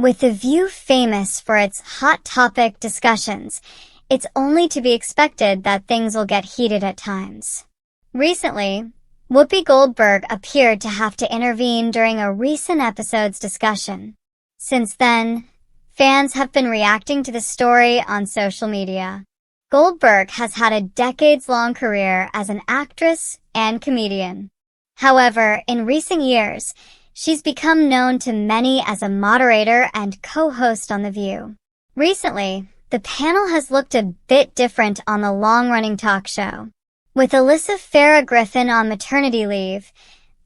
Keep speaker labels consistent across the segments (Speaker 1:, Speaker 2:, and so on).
Speaker 1: With The View famous for its hot topic discussions, it's only to be expected that things will get heated at times. Recently, Whoopi Goldberg appeared to have to intervene during a recent episode's discussion. Since then, fans have been reacting to the story on social media. Goldberg has had a decades-long career as an actress and comedian. However, in recent years, she's become known to many as a moderator and co-host on The View. Recently, the panel has looked a bit different on the long-running talk show. With Alyssa Farah Griffin on maternity leave,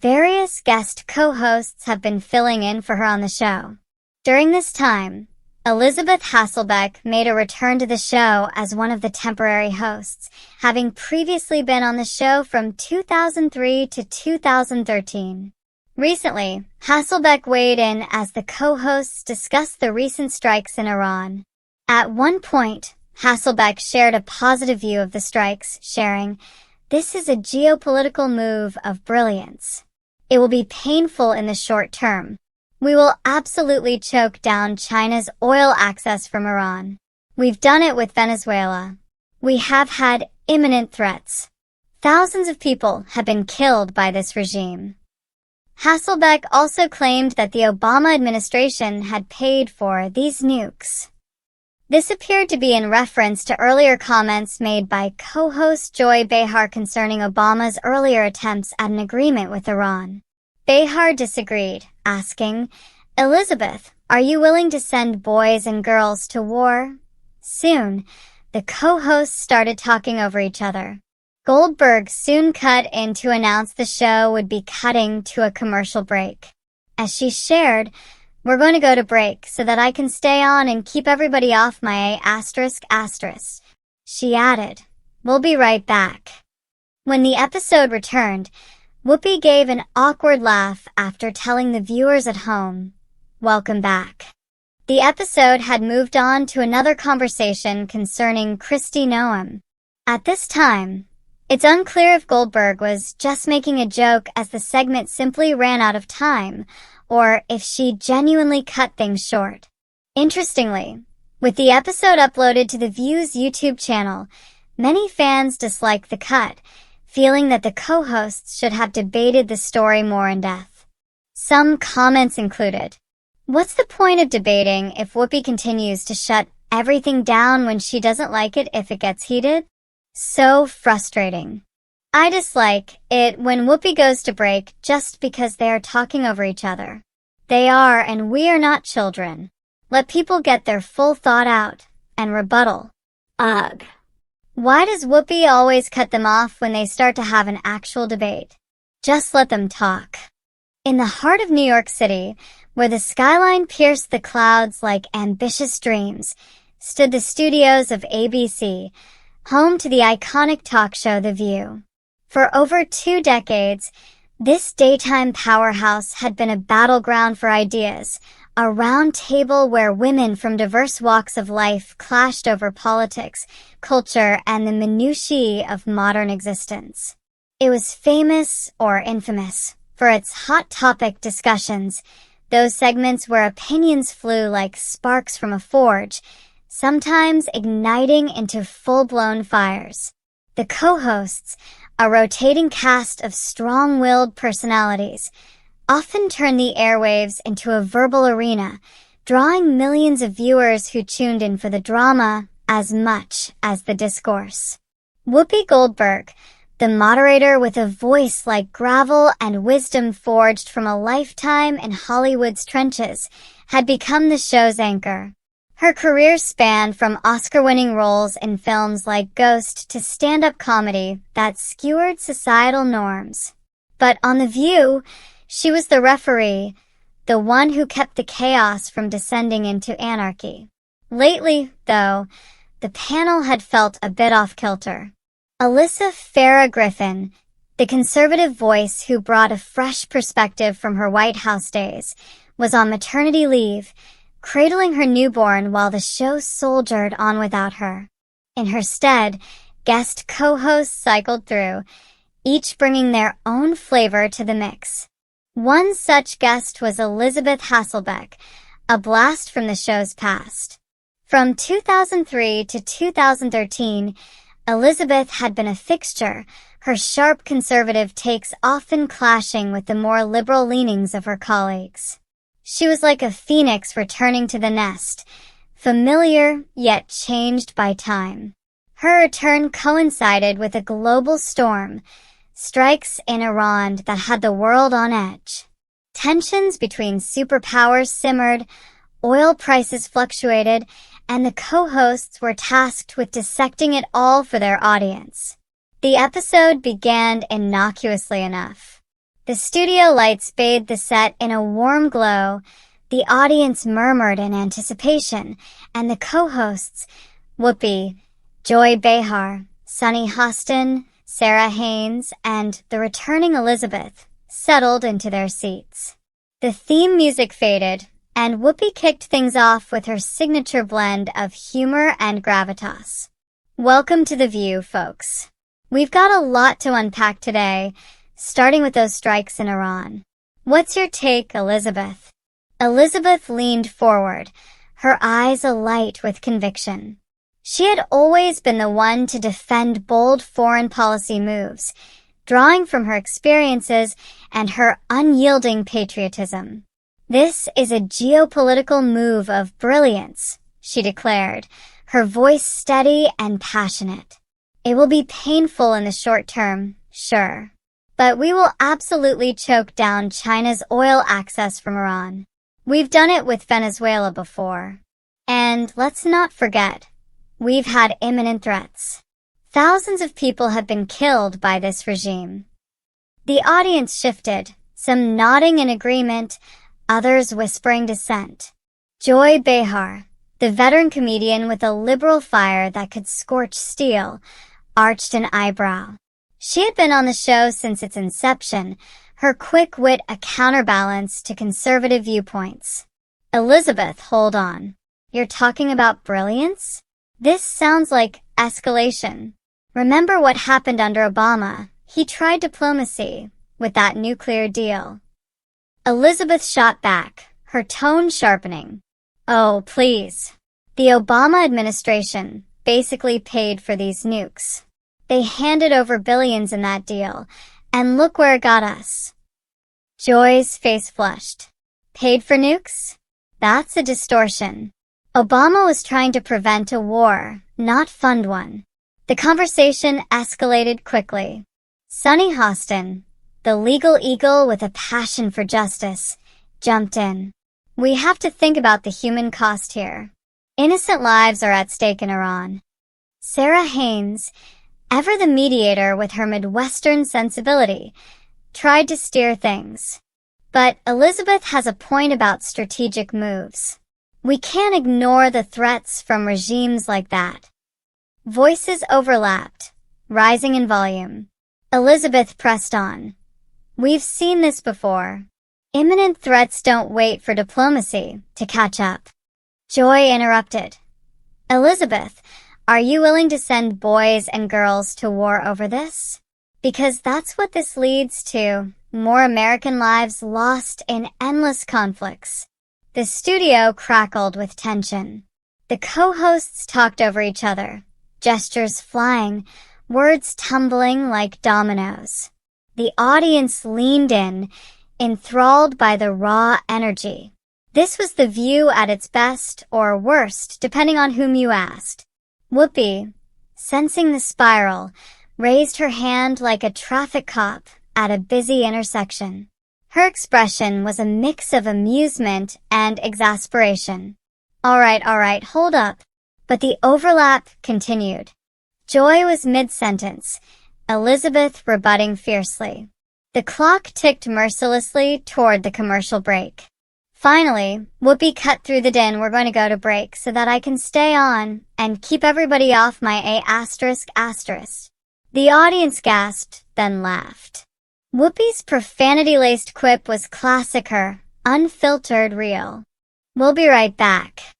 Speaker 1: various guest co-hosts have been filling in for her on the show. During this time, Elizabeth Hasselbeck made a return to the show as one of the temporary hosts, having previously been on the show from 2003 to 2013. Recently, Hasselbeck weighed in as the co-hosts discussed the recent strikes in Iran. At one point, Hasselbeck shared a positive view of the strikes, sharing, "This is a geopolitical move of brilliance. It will be painful in the short term. We will absolutely choke down China's oil access from Iran. We've done it with Venezuela. We have had imminent threats. Thousands of people have been killed by this regime." Hasselbeck also claimed that the Obama administration had paid for these nukes. This appeared to be in reference to earlier comments made by co-host Joy Behar concerning Obama's earlier attempts at an agreement with Iran. Behar disagreed, asking, "Elizabeth, are you willing to send boys and girls to war?" Soon, the co-hosts started talking over each other. Goldberg soon cut in to announce the show would be cutting to a commercial break. As she shared, "We're going to go to break so that I can stay on and keep everybody off my ****. She added, "We'll be right back." When the episode returned, Whoopi gave an awkward laugh after telling the viewers at home, "Welcome back." The episode had moved on to another conversation concerning Kristi Noem. At this time, it's unclear if Goldberg was just making a joke as the segment simply ran out of time, or if she genuinely cut things short. Interestingly, with the episode uploaded to The View's YouTube channel, many fans disliked the cut, feeling that the co-hosts should have debated the story more in depth. Some comments included, "What's the point of debating if Whoopi continues to shut everything down when she doesn't like it if it gets heated? So frustrating. I dislike it when Whoopi goes to break just because they are talking over each other. They are and we are not children. Let people get their full thought out and rebuttal. Ugh. Why does Whoopi always cut them off when they start to have an actual debate? Just let them talk." In the heart of New York City, where the skyline pierced the clouds like ambitious dreams, stood the studios of ABC, home to the iconic talk show The View. For over 2 decades, this daytime powerhouse had been a battleground for ideas, a round table where women from diverse walks of life clashed over politics, culture, and the minutiae of modern existence. It was famous, or infamous, for its hot topic discussions, those segments where opinions flew like sparks from a forge, sometimes igniting into full-blown fires. The co-hosts, a rotating cast of strong-willed personalities, often turned the airwaves into a verbal arena, drawing millions of viewers who tuned in for the drama as much as the discourse. Whoopi Goldberg, the moderator with a voice like gravel and wisdom forged from a lifetime in Hollywood's trenches, had become the show's anchor. Her career spanned from Oscar-winning roles in films like Ghost to stand-up comedy that skewered societal norms. But on The View, she was the referee, the one who kept the chaos from descending into anarchy. Lately, though, the panel had felt a bit off-kilter. Alyssa Farah Griffin, the conservative voice who brought a fresh perspective from her White House days, was on maternity leave, cradling her newborn while the show soldiered on without her. In her stead, guest co-hosts cycled through, each bringing their own flavor to the mix. One such guest was Elizabeth Hasselbeck, a blast from the show's past. From 2003 to 2013, Elizabeth had been a fixture, her sharp conservative takes often clashing with the more liberal leanings of her colleagues. She was like a phoenix returning to the nest, familiar yet changed by time. Her return coincided with a global storm, strikes in Iran that had the world on edge. Tensions between superpowers simmered, oil prices fluctuated, and the co-hosts were tasked with dissecting it all for their audience. The episode began innocuously enough. The studio lights bathed the set in a warm glow, the audience murmured in anticipation, and the co-hosts, Whoopi, Joy Behar, Sunny Hostin, Sarah Haynes, and the returning Elizabeth, settled into their seats. The theme music faded, and Whoopi kicked things off with her signature blend of humor and gravitas. Welcome to The View, folks. We've got a lot to unpack today, starting with those strikes in Iran. What's your take, Elizabeth? Elizabeth leaned forward, her eyes alight with conviction. She had always been the one to defend bold foreign policy moves, drawing from her experiences and her unyielding patriotism. This is a geopolitical move of brilliance, she declared, her voice steady and passionate. It will be painful in the short term, sure, but we will absolutely choke down China's oil access from Iran. We've done it with Venezuela before. And let's not forget, we've had imminent threats. Thousands of people have been killed by this regime. The audience shifted, some nodding in agreement, others whispering dissent. Joy Behar, the veteran comedian with a liberal fire that could scorch steel, arched an eyebrow. She had been on the show since its inception, her quick wit a counterbalance to conservative viewpoints. Elizabeth, hold on. You're talking about brilliance? This sounds like escalation. Remember what happened under Obama? He tried diplomacy with that nuclear deal. Elizabeth shot back, her tone sharpening. Oh, please. The Obama administration basically paid for these nukes. They handed over billions in that deal, and look where it got us. Joy's face flushed. Paid for nukes? That's a distortion. Obama was trying to prevent a war, not fund one. The conversation escalated quickly. Sunny Hostin, the legal eagle with a passion for justice, jumped in. We have to think about the human cost here. Innocent lives are at stake in Iran. Sarah Haynes, ever the mediator with her Midwestern sensibility, tried to steer things. But Elizabeth has a point about strategic moves. We can't ignore the threats from regimes like that. Voices overlapped, rising in volume. Elizabeth pressed on. We've seen this before. Imminent threats don't wait for diplomacy to catch up. Joy interrupted. Elizabeth, are you willing to send boys and girls to war over this? Because that's what this leads to, more American lives lost in endless conflicts. The studio crackled with tension. The co-hosts talked over each other, gestures flying, words tumbling like dominoes. The audience leaned in, enthralled by the raw energy. This was The View at its best or worst, depending on whom you asked. Whoopi, sensing the spiral, raised her hand like a traffic cop at a busy intersection. Her expression was a mix of amusement and exasperation. All right, hold up. But the overlap continued. Joy was mid-sentence, Elizabeth rebutting fiercely. The clock ticked mercilessly toward the commercial break. Finally, Whoopi cut through the din. We're going to go to break so that I can stay on and keep everybody off my A***. The audience gasped, then laughed. Whoopi's profanity-laced quip was classic her, unfiltered real. We'll be right back.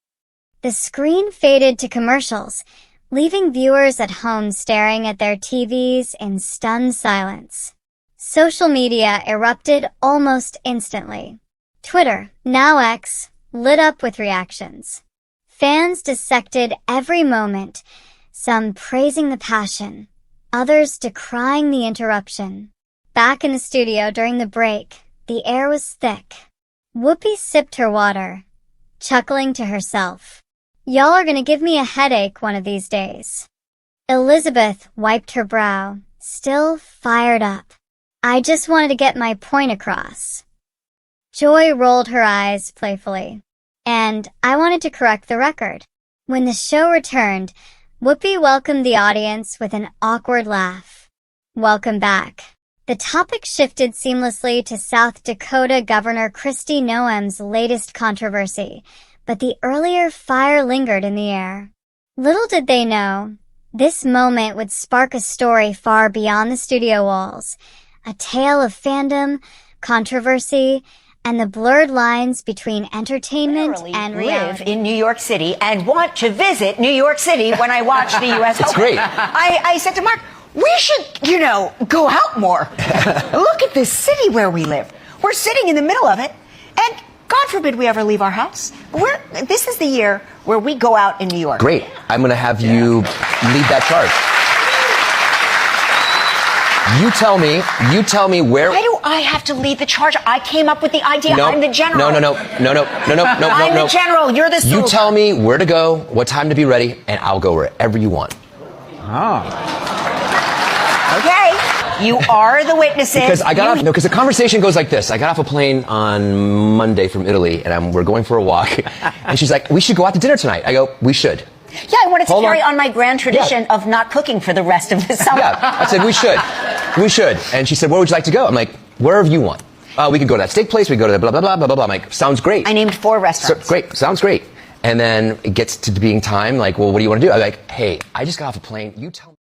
Speaker 1: The screen faded to commercials, leaving viewers at home staring at their TVs in stunned silence. Social media erupted almost instantly. Twitter, now X, lit up with reactions. Fans dissected every moment, some praising the passion, others decrying the interruption. Back in the studio during the break, the air was thick. Whoopi sipped her water, chuckling to herself. Y'all are gonna give me a headache one of these days. Elizabeth wiped her brow, still fired up. I just wanted to get my point across. Joy rolled her eyes playfully. And I wanted to correct the record. When the show returned, Whoopi welcomed the audience with an awkward laugh. Welcome back. The topic shifted seamlessly to South Dakota Governor Kristi Noem's latest controversy, but the earlier fire lingered in the air. Little did they know, this moment would spark a story far beyond the studio walls, a tale of fandom, controversy, and the blurred lines between entertainment and reality.
Speaker 2: Live in New York City and want to visit New York City when I watch the U.S.
Speaker 3: It's
Speaker 2: Open.
Speaker 3: great.
Speaker 2: I said to Mark, we should, go out more. Look at this city where we live. We're sitting in the middle of it, and God forbid we ever leave our house. This is the year where we go out in New York.
Speaker 3: Great. I'm going to have you lead that charge. You tell me where.
Speaker 2: Why do I have to lead the charge? I came up with the idea.
Speaker 3: No,
Speaker 2: I'm the general.
Speaker 3: No.
Speaker 2: I'm the general. You're the soldier.
Speaker 3: You tell me where to go, what time to be ready, and I'll go wherever you want.
Speaker 2: Okay. You are the witnesses.
Speaker 3: Because because the conversation goes like this. I got off a plane on Monday from Italy, and we're going for a walk. And she's like, we should go out to dinner tonight. I go, we should.
Speaker 2: Yeah, I wanted to carry on my grand tradition of not cooking for the rest of the summer.
Speaker 3: Yeah, I said, we should. And she said, where would you like to go? I'm like, wherever you want. We could go to that steak place, we could go to the blah, blah, blah, blah, blah, blah. I'm like, sounds great.
Speaker 2: I named 4 restaurants.
Speaker 3: Great, sounds great. And then it gets to being time, like, well, what do you want to do? I'm like, hey, I just got off a plane, you tell me.